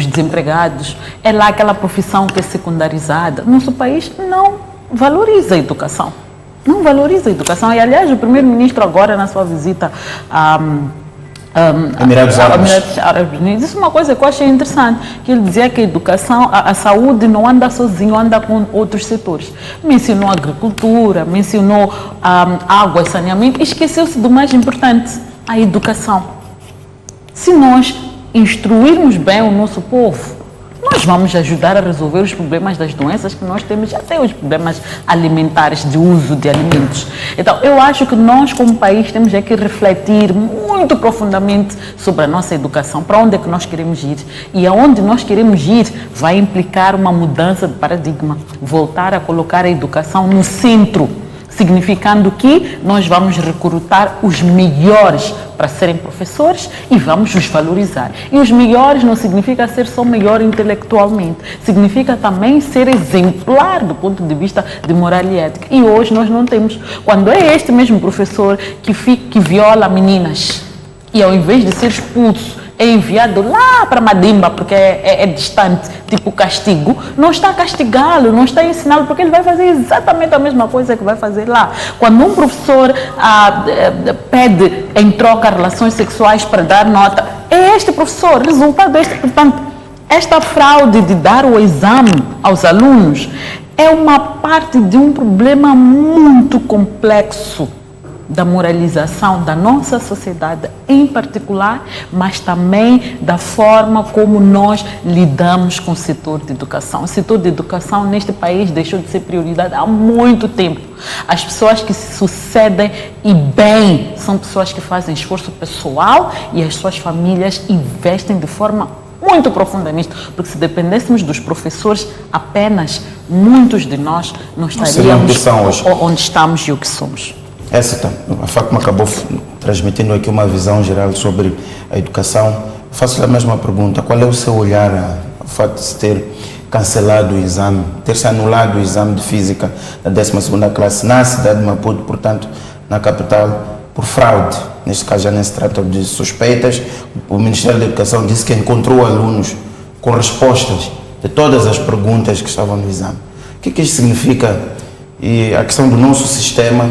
desempregados, é lá aquela profissão que é secundarizada. Nosso país não valoriza a educação. Não valoriza a educação. E, aliás, o primeiro-ministro agora, na sua visita Emirados Árabes Unidos, isso é uma coisa que eu achei interessante, que ele dizia que a educação, a saúde não anda sozinho, anda com outros setores. Mencionou a agricultura, mencionou água e saneamento, e esqueceu-se do mais importante, a educação. Se nós instruirmos bem o nosso povo, nós vamos ajudar a resolver os problemas das doenças que nós temos, até os problemas alimentares, de uso de alimentos. Então, eu acho que nós, como país, temos que refletir muito profundamente sobre a nossa educação, para onde é que nós queremos ir. E aonde nós queremos ir vai implicar uma mudança de paradigma, voltar a colocar a educação no centro, significando que nós vamos recrutar os melhores para serem professores e vamos os valorizar. E os melhores não significa ser só melhor intelectualmente, significa também ser exemplar do ponto de vista de moral e ética. E hoje nós não temos. Quando é este mesmo professor que viola meninas e ao invés de ser expulso, é enviado lá para Madimba, porque é distante, tipo castigo, não está a castigá-lo, não está a ensiná-lo, porque ele vai fazer exatamente a mesma coisa que vai fazer lá. Quando um professor pede em troca relações sexuais para dar nota, é este professor, resultado é este. Portanto, esta fraude de dar o exame aos alunos é uma parte de um problema muito complexo da moralização da nossa sociedade em particular, mas também da forma como nós lidamos com o setor de educação. O setor de educação neste país deixou de ser prioridade há muito tempo. As pessoas que se sucedem e bem são pessoas que fazem esforço pessoal e as suas famílias investem de forma muito profunda nisto, porque se dependêssemos dos professores apenas, muitos de nós não estaríamos onde estamos e o que somos. A Fátima acabou transmitindo aqui uma visão geral sobre a educação. Faço a mesma pergunta. Qual é o seu olhar ao fato de se ter cancelado o exame, ter-se anulado o exame de Física da 12ª classe na cidade de Maputo, portanto, na capital, por fraude? Neste caso já nem se trata de suspeitas. O Ministério da Educação disse que encontrou alunos com respostas de todas as perguntas que estavam no exame. O que isto significa? E a questão do nosso sistema.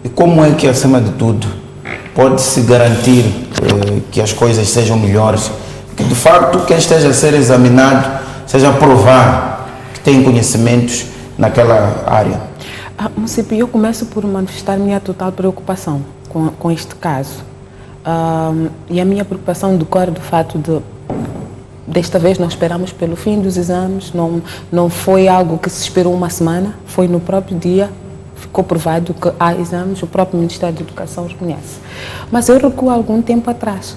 E como é que, acima de tudo, pode-se garantir que as coisas sejam melhores? Que, de facto, quem esteja a ser examinado seja aprovado, que tem conhecimentos naquela área. Município, eu começo por manifestar minha total preocupação com este caso. E a minha preocupação decorre do fato de, desta vez, nós esperamos pelo fim dos exames, não foi algo que se esperou uma semana, foi no próprio dia. Ficou provado que há exames, o próprio Ministério da Educação os conhece. Mas eu recuo algum tempo atrás.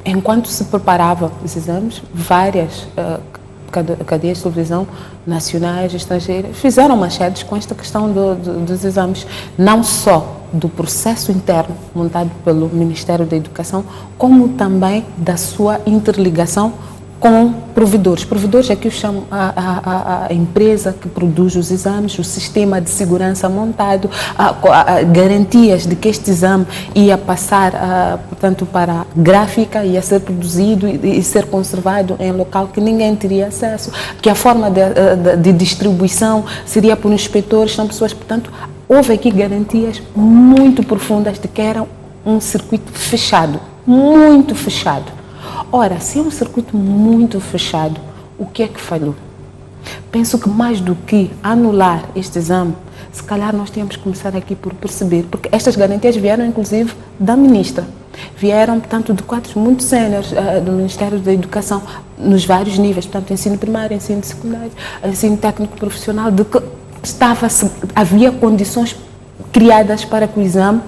Enquanto se preparava os exames, várias cadeias de televisão nacionais e estrangeiras fizeram manchetes com esta questão dos exames, não só do processo interno montado pelo Ministério da Educação, como também da sua interligação com provedores. Provedores é que eu chamo a empresa que produz os exames, o sistema de segurança montado, garantias de que este exame ia passar, portanto, para a gráfica, ia ser produzido e ser conservado em local que ninguém teria acesso, que a forma de distribuição seria por inspetores, são pessoas, portanto, houve aqui garantias muito profundas de que era um circuito fechado, muito fechado. Ora, se é um circuito muito fechado, o que é que falhou? Penso que mais do que anular este exame, se calhar nós temos que começar aqui por perceber, porque estas garantias vieram inclusive da ministra, vieram, portanto, de quadros muito séniores do Ministério da Educação, nos vários níveis, portanto, ensino primário, ensino secundário, ensino técnico profissional, de que havia condições criadas para que o exame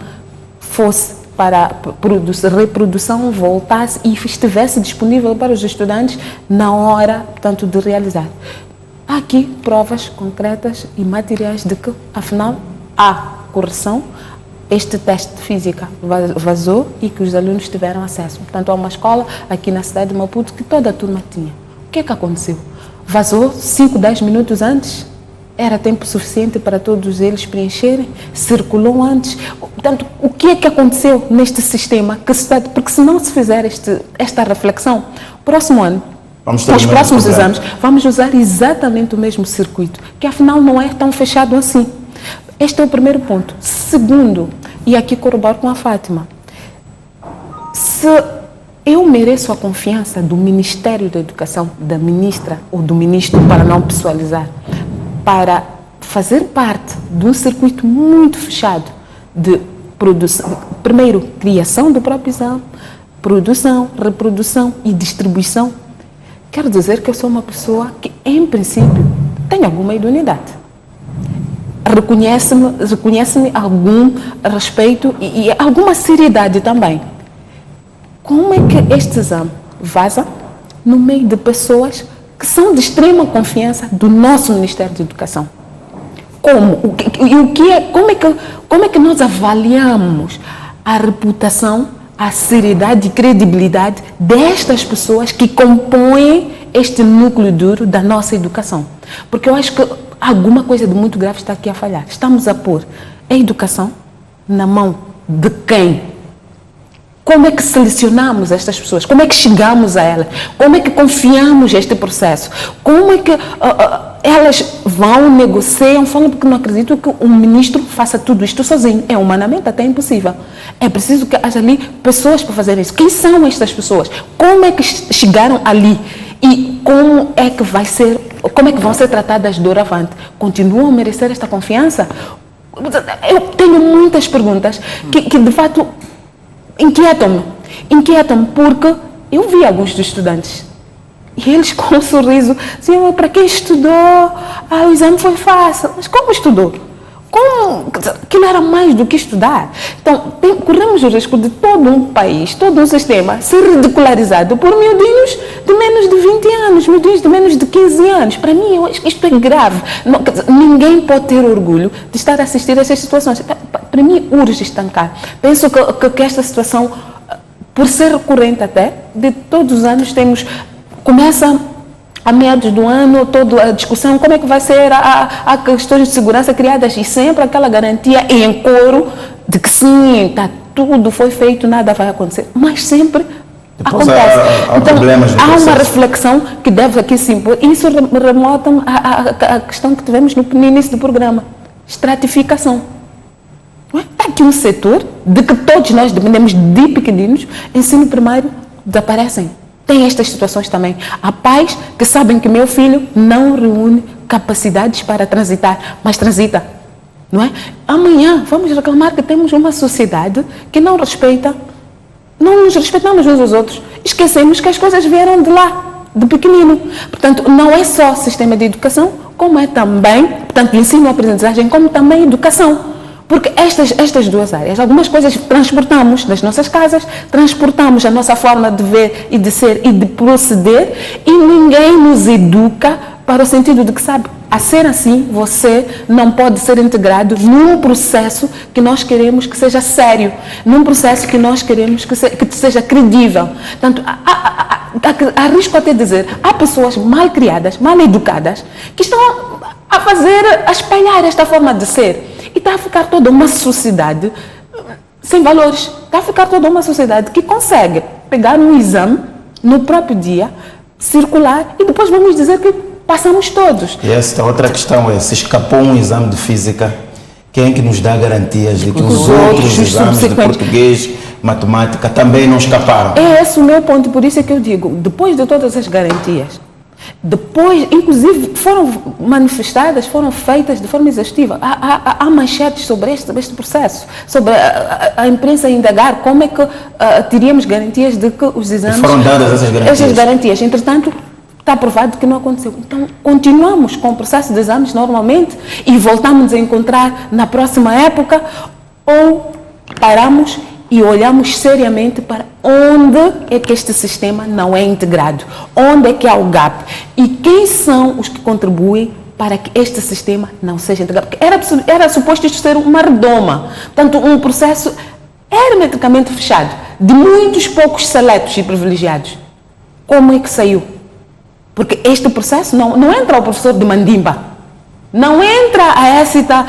fosse para a reprodução, voltasse e estivesse disponível para os estudantes na hora, portanto, de realizar. Há aqui provas concretas e materiais de que, afinal, há correção. Este teste de física vazou e que os alunos tiveram acesso. Portanto, há uma escola aqui na cidade de Maputo que toda a turma tinha. O que é que aconteceu? Vazou 5, 10 minutos antes? Era tempo suficiente para todos eles preencherem? Circulou antes? Portanto, o que é que aconteceu neste sistema? Porque se não se fizer esta reflexão, próximo ano, nos próximos exames, vamos usar exatamente o mesmo circuito, que afinal não é tão fechado assim. Este é o primeiro ponto. Segundo, e aqui corroboro com a Fátima, se eu mereço a confiança do Ministério da Educação, da ministra ou do ministro, para não pessoalizar, para fazer parte de um circuito muito fechado de produção, primeiro, criação do próprio exame, produção, reprodução e distribuição, quero dizer que eu sou uma pessoa que, em princípio, tem alguma idoneidade. Reconhece-me algum respeito e alguma seriedade também. Como é que este exame vaza no meio de pessoas que são de extrema confiança do nosso Ministério da Educação? Como é que nós avaliamos a reputação, a seriedade e credibilidade destas pessoas que compõem este núcleo duro da nossa educação? Porque eu acho que alguma coisa de muito grave está aqui a falhar. Estamos a pôr a educação na mão de quem? Como é que selecionamos estas pessoas? Como é que chegamos a elas? Como é que confiamos este processo? Como é que elas vão, negociam, falam, porque não acredito que um ministro faça tudo isto sozinho. É humanamente até impossível. É preciso que haja ali pessoas para fazer isso. Quem são estas pessoas? Como é que chegaram ali? E como é que vão ser tratadas doravante? Continuam a merecer esta confiança? Eu tenho muitas perguntas que de fato inquietam-me, porque eu vi alguns dos estudantes e eles com um sorriso diziam: para quem estudou, o exame foi fácil. Mas como estudou? Aquilo era mais do que estudar. Então, corremos o risco de todo um país, todo um sistema ser ridicularizado por miudinhos de menos de 20 anos, miudinhos de menos de 15 anos. Para mim, isto é grave. Ninguém pode ter orgulho de estar a assistir a estas situações. Para mim, urge estancar. Penso que esta situação, por ser recorrente até, de todos os anos começa a meados do ano, toda a discussão, como é que vai ser a questões de segurança criadas, e sempre aquela garantia em coro de que sim, tudo foi feito, nada vai acontecer, mas sempre acontece. Há problemas no processo. Há uma reflexão que deve aqui se impor. Isso remota-me a questão que tivemos no início do programa, estratificação. Está aqui um setor de que todos nós dependemos de pequeninos, ensino primário, desaparecem. Tem estas situações também. Há pais que sabem que meu filho não reúne capacidades para transitar, mas transita, não é? Amanhã vamos reclamar que temos uma sociedade que não nos respeitamos uns aos outros. Esquecemos que as coisas vieram de lá, de pequenino. Portanto, não é só sistema de educação, como é também, portanto, ensino e aprendizagem, como também educação. Porque estas duas áreas, algumas coisas transportamos das nossas casas, transportamos a nossa forma de ver e de ser e de proceder, e ninguém nos educa para o sentido de que, sabe, a ser assim, você não pode ser integrado num processo que nós queremos que seja sério, num processo que nós queremos que seja credível. Portanto, arrisco até dizer, há pessoas mal criadas, mal educadas, que estão a espalhar esta forma de ser. E está a ficar toda uma sociedade sem valores. Está a ficar toda uma sociedade que consegue pegar um exame no próprio dia, circular, e depois vamos dizer que passamos todos. E esta outra questão é, se escapou um exame de física, quem é que nos dá garantias de que os outros exames de português, matemática, também não escaparam? É esse o meu ponto, por isso é que eu digo, depois de todas as garantias, depois, inclusive, foram manifestadas, foram feitas de forma exaustiva. Há manchetes sobre este processo, sobre a imprensa indagar como é que teríamos garantias de que os exames... E foram dadas essas garantias. Essas garantias, entretanto, está provado que não aconteceu. Então, continuamos com o processo de exames normalmente e voltamos a encontrar na próxima época, ou paramos e olhamos seriamente para onde é que este sistema não é integrado, onde é que há o gap e quem são os que contribuem para que este sistema não seja integrado. Porque era suposto isto ser uma redoma, portanto, um processo hermeticamente fechado, de muitos poucos seletos e privilegiados. Como é que saiu? Porque este processo não entra o professor de Mandimba, não entra a Écita,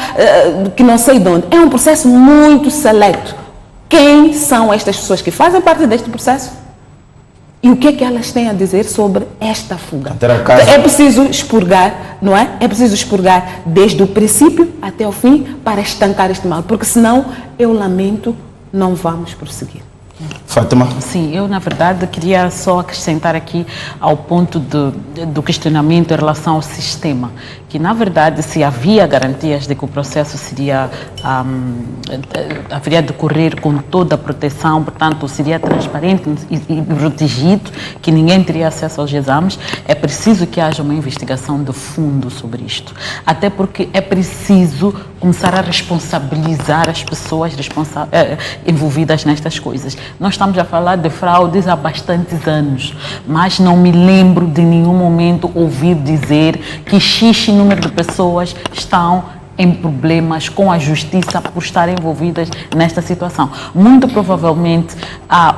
que não sei de onde. É um processo muito seleto. Quem são estas pessoas que fazem parte deste processo? E o que é que elas têm a dizer sobre esta fuga? É preciso expurgar, não é? É preciso expurgar desde o princípio até o fim para estancar este mal, porque senão, eu lamento, não vamos prosseguir. Fátima? Sim, eu na verdade queria só acrescentar aqui ao ponto do questionamento em relação ao sistema, que na verdade se havia garantias de que o processo haveria de decorrer com toda a proteção, portanto seria transparente e protegido, que ninguém teria acesso aos exames, é preciso que haja uma investigação de fundo sobre isto, até porque é preciso começar a responsabilizar as pessoas envolvidas nestas coisas. Nós estamos a falar de fraudes há bastantes anos, mas não me lembro de nenhum momento ouvir dizer que X número de pessoas estão em problemas com a justiça por estarem envolvidas nesta situação. Muito provavelmente,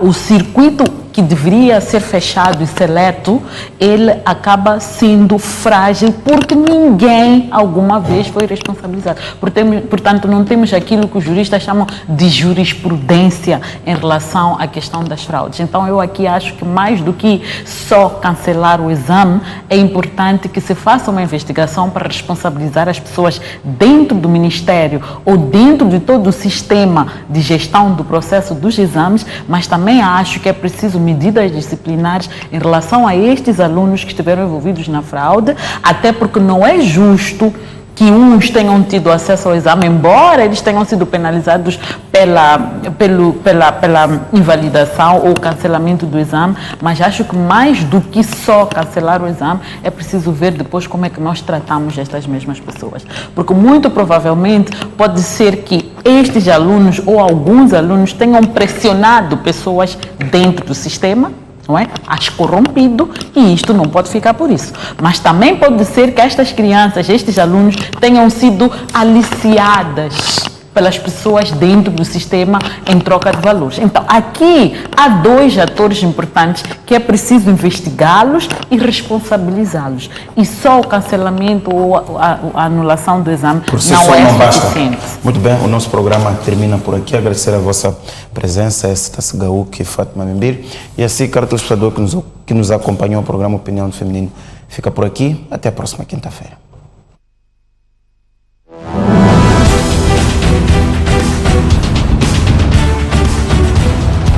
o circuito que deveria ser fechado e seleto, ele acaba sendo frágil porque ninguém alguma vez foi responsabilizado. Portanto, não temos aquilo que os juristas chamam de jurisprudência em relação à questão das fraudes. Então, eu aqui acho que mais do que só cancelar o exame, é importante que se faça uma investigação para responsabilizar as pessoas dentro do Ministério ou dentro de todo o sistema de gestão do processo dos exames, mas também acho que é preciso medidas disciplinares em relação a estes alunos que estiveram envolvidos na fraude, até porque não é justo que uns tenham tido acesso ao exame, embora eles tenham sido penalizados pela invalidação ou cancelamento do exame, mas acho que mais do que só cancelar o exame, é preciso ver depois como é que nós tratamos estas mesmas pessoas. Porque muito provavelmente pode ser que estes alunos ou alguns alunos tenham pressionado pessoas dentro do sistema, não é? As corrompido, e isto não pode ficar por isso. Mas também pode ser que estas crianças, estes alunos, tenham sido aliciadas pelas pessoas dentro do sistema em troca de valores. Então, aqui há dois atores importantes que é preciso investigá-los e responsabilizá-los. E só o cancelamento ou a anulação do exame não é suficiente. Muito bem, o nosso programa termina por aqui. Agradecer a vossa presença, Écita Gaúque e Fátima Membir. E assim, caro telespectador que nos acompanhou, o programa Opinião do Feminino fica por aqui. Até a próxima quinta-feira.